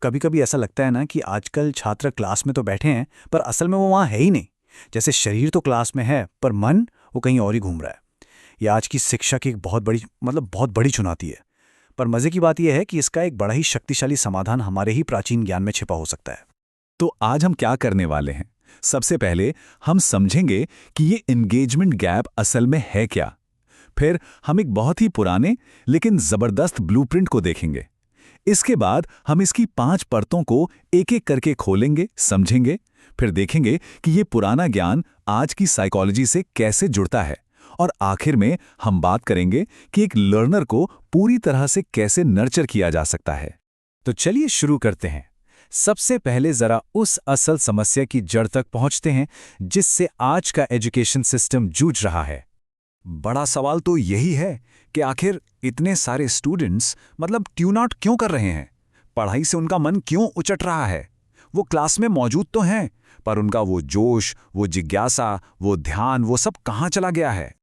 कभी कभी ऐसा लगता है ना कि आजकल छात्र क्लास में तो बैठे हैं पर असल में वो वहाँ है ही नहीं। जैसे शरीर तो क्लास में है पर मन वो कहीं और ही घूम रहा है। ये आज की शिक्षा की एक बहुत बड़ी बहुत बड़ी चुनौती है। पर मजे की बात यह है कि इसका एक बड़ा ही शक्तिशाली समाधान हमारे ही प्राचीन ज्ञान में छिपा हो सकता है। तो आज हम क्या करने वाले हैं? सबसे पहले हम समझेंगे कि ये एंगेजमेंट गैप असल में है क्या। फिर हम एक बहुत ही पुराने लेकिन जबरदस्त ब्लूप्रिंट को देखेंगे। इसके बाद हम इसकी 5 परतों को एक एक करके खोलेंगे, समझेंगे। फिर देखेंगे कि ये पुराना ज्ञान आज की साइकोलॉजी से कैसे जुड़ता है। और आखिर में हम बात करेंगे कि एक लर्नर को पूरी तरह से कैसे नर्चर किया जा सकता है। तो चलिए शुरू करते हैं। सबसे पहले जरा उस असल समस्या की जड़ तक पहुंचते हैं जिससे आज का एजुकेशन सिस्टम जूझ रहा है। बड़ा सवाल तो यही है कि आखिर इतने सारे स्टूडेंट्स ट्यून आउट क्यों कर रहे हैं? पढ़ाई से उनका मन क्यों उचट रहा है? वो क्लास में मौजूद तो हैं, पर उनका वो जोश, वो जिज्ञासा, वो ध्यान, वो सब कहाँ चला गया है?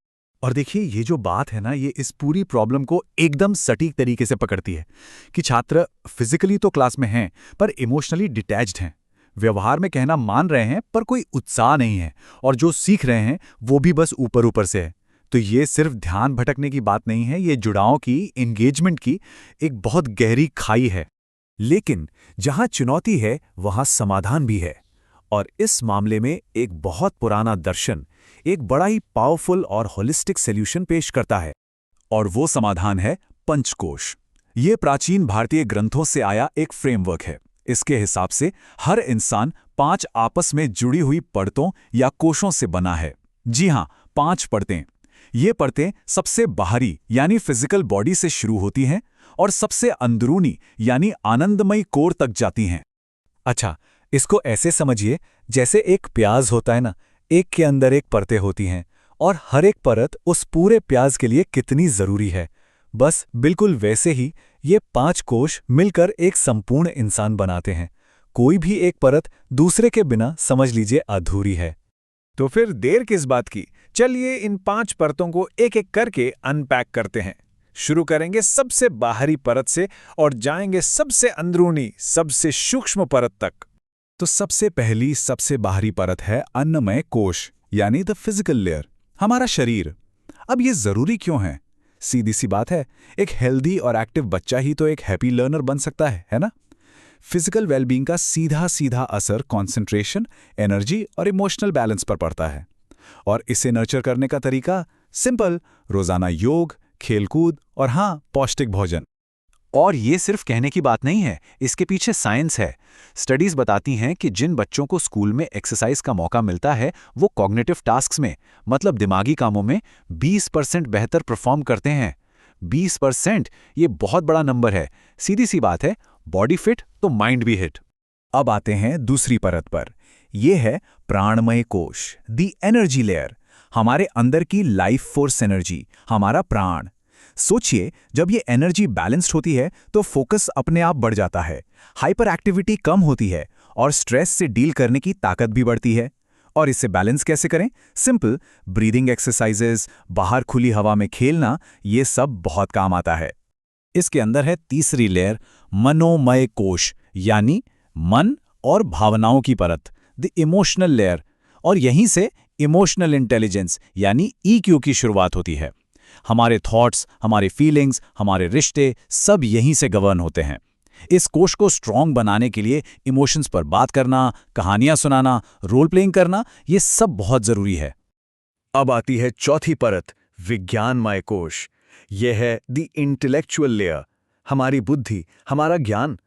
और देखिए, ये जो बात है ना, ये इस पूरी प्रॉब्लम को एकदम सटीक तरीके से पकड़ती है कि छात्र फिजिकली तो क्लास में हैं पर इमोशनली डिटैच्ड हैं। व्यवहार में कहना मान रहे हैं पर कोई उत्साह नहीं है, और जो सीख रहे हैं वो भी बस ऊपर ऊपर से है। तो ये सिर्फ ध्यान भटकने की बात नहीं है, ये जुड़ाव की, एंगेजमेंट की एक बहुत गहरी खाई है। लेकिन जहां चुनौती है वहां समाधान भी है। और इस मामले में एक बहुत पुराना दर्शन एक बड़ा ही पावरफुल और होलिस्टिक सॉल्यूशन पेश करता है। और वो समाधान है पंचकोश। ये प्राचीन भारतीय ग्रंथों से आया एक फ्रेमवर्क है। इसके हिसाब से हर इंसान 5 आपस में जुड़ी हुई परतों या कोशों से बना है। जी हां, 5 परतें। ये परतें सबसे बाहरी यानी फिजिकल बॉडी से शुरू होती हैं और सबसे अंदरूनी यानी आनंदमयी कोर तक जाती हैं। अच्छा, इसको ऐसे समझिए जैसे एक प्याज होता है ना, एक के अंदर एक परतें होती हैं और हर एक परत उस पूरे प्याज के लिए कितनी जरूरी है। बस बिल्कुल वैसे ही ये 5 कोश मिलकर एक संपूर्ण इंसान बनाते हैं। कोई भी एक परत दूसरे के बिना समझ लीजिए अधूरी है। तो फिर देर किस बात की, चलिए इन 5 परतों को एक एक करके अनपैक करते हैं। शुरू करेंगे सबसे बाहरी परत से और जाएंगे सबसे अंदरूनी, सबसे सूक्ष्म परत तक। तो सबसे पहली, सबसे बाहरी परत है अन्नमय कोश यानी द फिजिकल लेयर, हमारा शरीर। अब ये जरूरी क्यों है? सीधी सी बात है, एक हेल्दी और एक्टिव बच्चा ही तो एक हैप्पी लर्नर बन सकता है ना? फिजिकल वेलबींग का सीधा सीधा असर कंसंट्रेशन, एनर्जी और इमोशनल बैलेंस पर पड़ता है। और इसे नर्चर करने का तरीका सिंपल, रोजाना योग, खेलकूद और हाँ, पौष्टिक भोजन। और ये सिर्फ कहने की बात नहीं है, इसके पीछे साइंस है। स्टडीज बताती हैं कि जिन बच्चों को स्कूल में एक्सरसाइज का मौका मिलता है वो कॉग्निटिव टास्क्स में, दिमागी कामों में 20% बेहतर परफॉर्म करते हैं। 20%, ये बहुत बड़ा नंबर है। सीधी सी बात है, बॉडी फिट तो माइंड भी हिट। अब आते हैं दूसरी परत पर। यह है प्राणमय कोश, दी एनर्जी लेयर, हमारे अंदर की लाइफ फोर्स एनर्जी, हमारा प्राण। सोचिए, जब ये एनर्जी बैलेंस्ड होती है तो फोकस अपने आप बढ़ जाता है, हाइपर एक्टिविटी कम होती है और स्ट्रेस से डील करने की ताकत भी बढ़ती है। और इसे बैलेंस कैसे करें? सिंपल, ब्रीदिंग एक्सरसाइजेस, बाहर खुली हवा में खेलना, ये सब बहुत काम आता है। इसके अंदर है तीसरी लेयर, मनोमय कोश यानी मन और भावनाओं की परत, द इमोशनल लेयर। और यहीं से इमोशनल इंटेलिजेंस यानी ईक्यू की शुरुआत होती है। हमारे थॉट्स, हमारे फीलिंग्स, हमारे रिश्ते सब यहीं से गवर्न होते हैं। इस कोश को स्ट्रॉन्ग बनाने के लिए इमोशंस पर बात करना, कहानियां सुनाना, रोल प्लेइंग करना, ये सब बहुत जरूरी है। अब आती है चौथी परत, विज्ञानमय कोश। यह है द इंटेलेक्चुअल लेयर, हमारी बुद्धि, हमारा ज्ञान।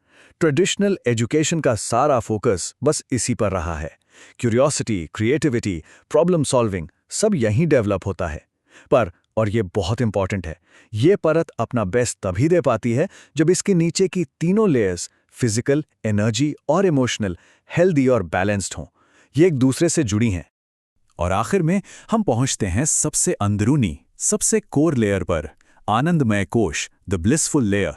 ट्रेडिशनल एजुकेशन का सारा फोकस बस इसी पर रहा है। क्यूरियोसिटी, क्रिएटिविटी, प्रॉब्लम सॉल्विंग सब यहीं डेवलप होता है। पर, और ये बहुत इंपॉर्टेंट है, ये परत अपना बेस्ट तभी दे पाती है जब इसके नीचे की तीनों लेयर्स, फिजिकल, एनर्जी और इमोशनल, हेल्दी और बैलेंस्ड हों। ये एक दूसरे से जुड़ी हैं। और आखिर में हम पहुंचते हैं सबसे अंदरूनी, सबसे कोर लेयर पर, आनंदमय कोश, द ब्लिसफुल लेयर।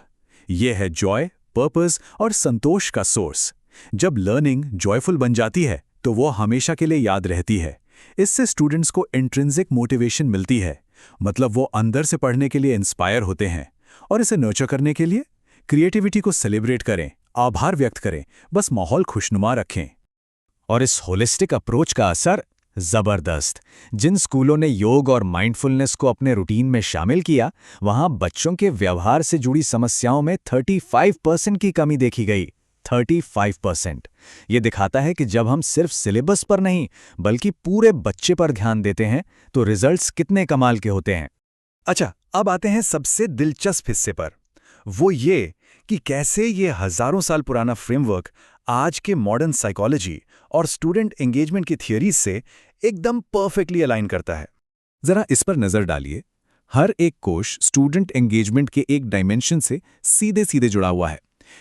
यह है जॉय, पर्पस और संतोष का सोर्स। जब लर्निंग जॉयफुल बन जाती है तो वो हमेशा के लिए याद रहती है। इससे स्टूडेंट्स को इंट्रिंसिक मोटिवेशन मिलती है, वो अंदर से पढ़ने के लिए इंस्पायर होते हैं। और इसे नर्चर करने के लिए क्रिएटिविटी को सेलिब्रेट करें, आभार व्यक्त करें, बस माहौल खुशनुमा रखें। और इस होलिस्टिक अप्रोच का असर जबरदस्त। जिन स्कूलों ने योग और माइंडफुलनेस को अपने रूटीन में शामिल किया, वहां बच्चों के व्यवहार से जुड़ी समस्याओं में 35% की कमी देखी गई। 35%। ये दिखाता है कि जब हम सिर्फ सिलेबस पर नहीं बल्कि पूरे बच्चे पर ध्यान देते हैं तो रिजल्ट्स कितने कमाल के होते हैं। अच्छा, अब आते हैं सबसे दिलचस्प हिस्से पर। वो ये कि कैसे ये हजारों साल पुराना फ्रेमवर्क आज के मॉडर्न साइकोलॉजी और स्टूडेंट एंगेजमेंट की थियरीज से एकदम परफेक्टली अलाइन करता है। जरा इस पर नजर डालिए। हर एक कोश स्टूडेंट एंगेजमेंट के एक डायमेंशन से सीधे सीधे जुड़ा हुआ है।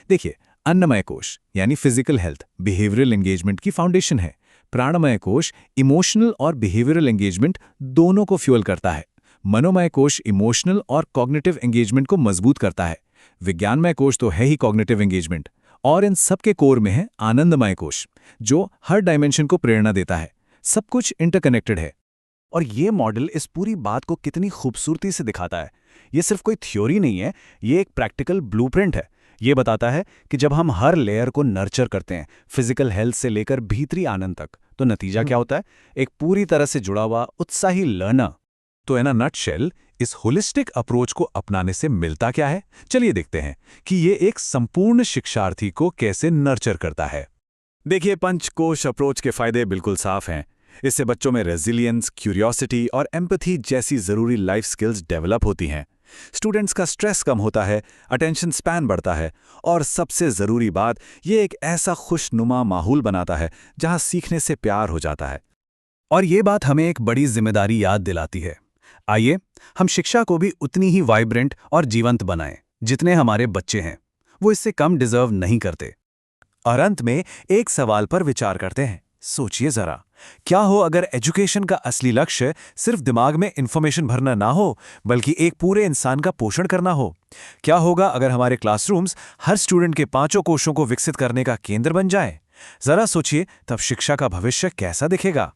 देखिए, अन्नमय कोश यानी फिजिकल हेल्थ बिहेवियरल एंगेजमेंट की फाउंडेशन है। प्राणमय कोश इमोशनल और बिहेवियरल एंगेजमेंट दोनों को फ्यूल करता है। मनोमय कोश इमोशनल और कॉग्निटिव एंगेजमेंट को मजबूत करता है। विज्ञानमय कोश तो है ही कॉग्निटिव एंगेजमेंट, और इन सब के कोर में है आनंदमय कोश, जो हर डायमेंशन को प्रेरणा देता है। सब कुछ इंटरकनेक्टेड है। और ये मॉडल इस पूरी बात को कितनी खूबसूरती से दिखाता है। ये सिर्फ कोई थ्योरी नहीं है, ये एक प्रैक्टिकल ब्लूप्रिंट है। ये बताता है कि जब हम हर लेयर को नर्चर करते हैं, फिजिकल हेल्थ से लेकर भीतरी आनंद तक, तो नतीजा क्या होता है? एक पूरी तरह से जुड़ा हुआ उत्साही लर्नर। तो इन अ नटशेल, इस होलिस्टिक अप्रोच को अपनाने से मिलता क्या है? चलिए देखते हैं कि ये एक संपूर्ण शिक्षार्थी को कैसे नर्चर करता है। देखिए, पंचकोश अप्रोच के फायदे बिल्कुल साफ हैं। इससे बच्चों में रेजिलियंस, क्यूरियोसिटी और एम्पैथी जैसी जरूरी लाइफ स्किल्स डेवलप होती हैं। स्टूडेंट्स का स्ट्रेस कम होता है, अटेंशन स्पैन बढ़ता है, और सबसे जरूरी बात, ये एक ऐसा खुशनुमा माहौल बनाता है जहां सीखने से प्यार हो जाता है। और ये बात हमें एक बड़ी जिम्मेदारी याद दिलाती है। आइए हम शिक्षा को भी उतनी ही वाइब्रेंट और जीवंत बनाएं जितने हमारे बच्चे हैं। वो इससे कम डिजर्व नहीं करते। और अंत में एक सवाल पर विचार करते हैं। सोचिए जरा, क्या हो अगर एजुकेशन का असली लक्ष्य सिर्फ दिमाग में इंफॉर्मेशन भरना ना हो, बल्कि एक पूरे इंसान का पोषण करना हो? क्या होगा अगर हमारे क्लासरूम्स हर स्टूडेंट के 5 कोशों को विकसित करने का केंद्र बन जाए? जरा सोचिए, तब शिक्षा का भविष्य कैसा दिखेगा।